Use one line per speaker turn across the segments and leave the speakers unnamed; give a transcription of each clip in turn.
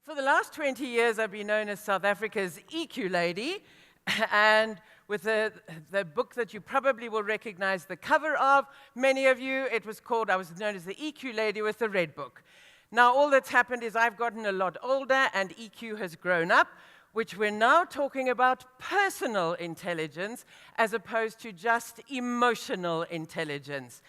For the last 20 years, I've been known as South Africa's EQ lady, and with the book that you probably will recognize the cover of, many of you, I was known as the EQ lady with the red book. Now, all that's happened is I've gotten a lot older, and EQ has grown up, which we're now talking about personal intelligence as opposed to just emotional intelligence.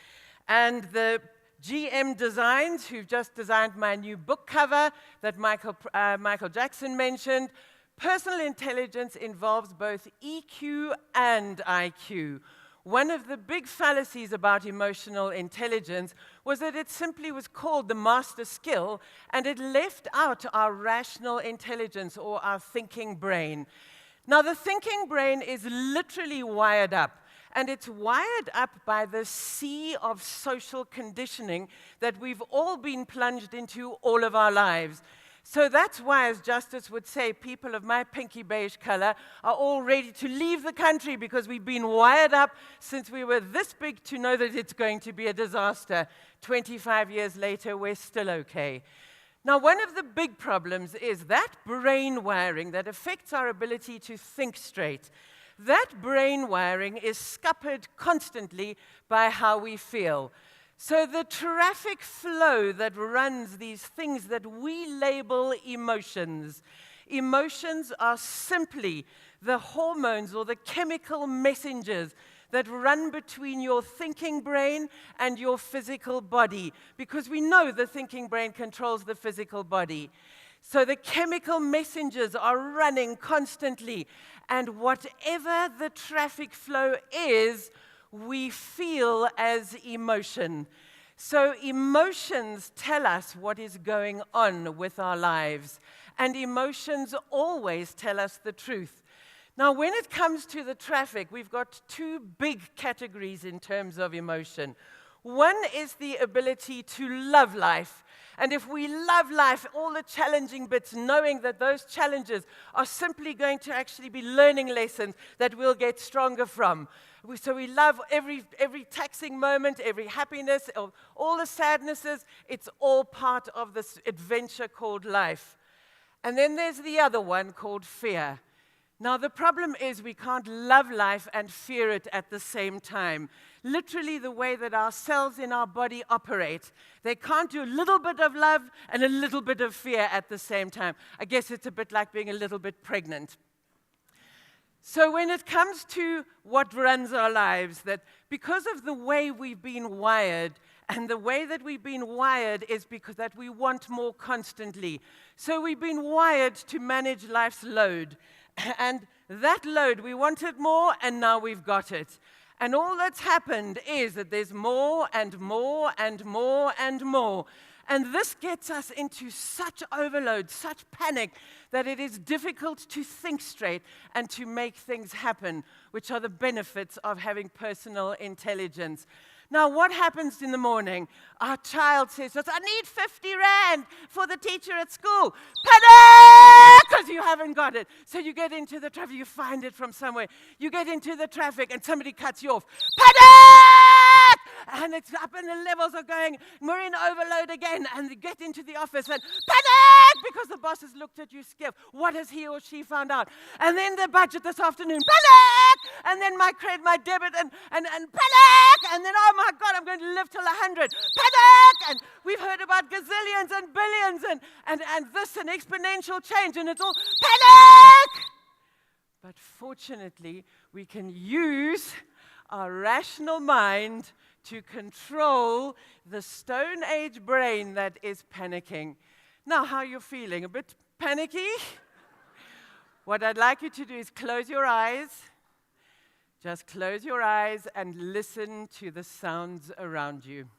And the GM Designs, who've just designed my new book cover that Michael Jackson mentioned, personal intelligence involves both EQ and IQ. One of the big fallacies about emotional intelligence was that it simply was called the master skill, and it left out our rational intelligence or our thinking brain. Now, the thinking brain is literally wired up. And it's wired up by the sea of social conditioning that we've all been plunged into all of our lives. So that's why, as Justice would say, people of my pinky beige color are all ready to leave the country because we've been wired up since we were this big to know that it's going to be a disaster. 25 years later, we're still okay. Now, one of the big problems is that brain wiring that affects our ability to think straight. That brain wiring is scuppered constantly by how we feel. So the traffic flow that runs these things that we label emotions. Emotions are simply the hormones or the chemical messengers that run between your thinking brain and your physical body, because we know the thinking brain controls the physical body. So the chemical messengers are running constantly, and whatever the traffic flow is, we feel as emotion. So emotions tell us what is going on with our lives, and emotions always tell us the truth. Now, when it comes to the traffic, we've got two big categories in terms of emotion. One is the ability to love life. And if we love life, all the challenging bits, knowing that those challenges are simply going to actually be learning lessons that we'll get stronger from. So we love every taxing moment, every happiness, all the sadnesses. It's all part of this adventure called life. And then there's the other one called fear. Now, the problem is we can't love life and fear it at the same time. Literally, the way that our cells in our body operate, they can't do a little bit of love and a little bit of fear at the same time. I guess it's a bit like being a little bit pregnant. So when it comes to what runs our lives, that because of the way we've been wired, and the way that we've been wired is because that we want more constantly. So we've been wired to manage life's load. And that load, we wanted more, and now we've got it. And all that's happened is that there's more and more and more and more. And this gets us into such overload, such panic, that it is difficult to think straight and to make things happen, which are the benefits of having personal intelligence. Now, what happens in the morning? Our child says, I need 50 rand for the teacher at school. Panic! Because you haven't got it. So you get into the traffic, you find it from somewhere. You get into the traffic and somebody cuts you off. Panic! And it's up and the levels are going. We're in overload again. And you get into the office and panic! Because the boss has looked at you skiff. What has he or she found out? And then the budget this afternoon. Panic! And then my credit, my debit, and panic! And then, oh my God, I'm going to live till 100. Panic! And we've heard about gazillions and billions and this and exponential change, and it's all panic! But fortunately, we can use our rational mind to control the Stone Age brain that is panicking. Now, how are you feeling? A bit panicky? What I'd like you to do is close your eyes. Just close your eyes and listen to the sounds around you.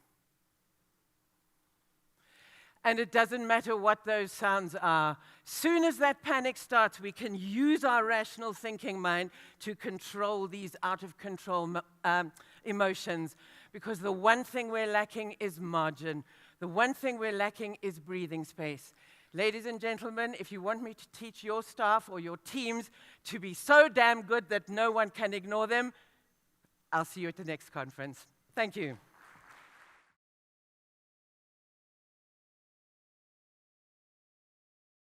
And it doesn't matter what those sounds are. Soon as that panic starts, we can use our rational thinking mind to control these out-of-control emotions. Because the one thing we're lacking is margin. The one thing we're lacking is breathing space. Ladies and gentlemen, if you want me to teach your staff or your teams to be so damn good that no one can ignore them, I'll see you at the next conference. Thank you.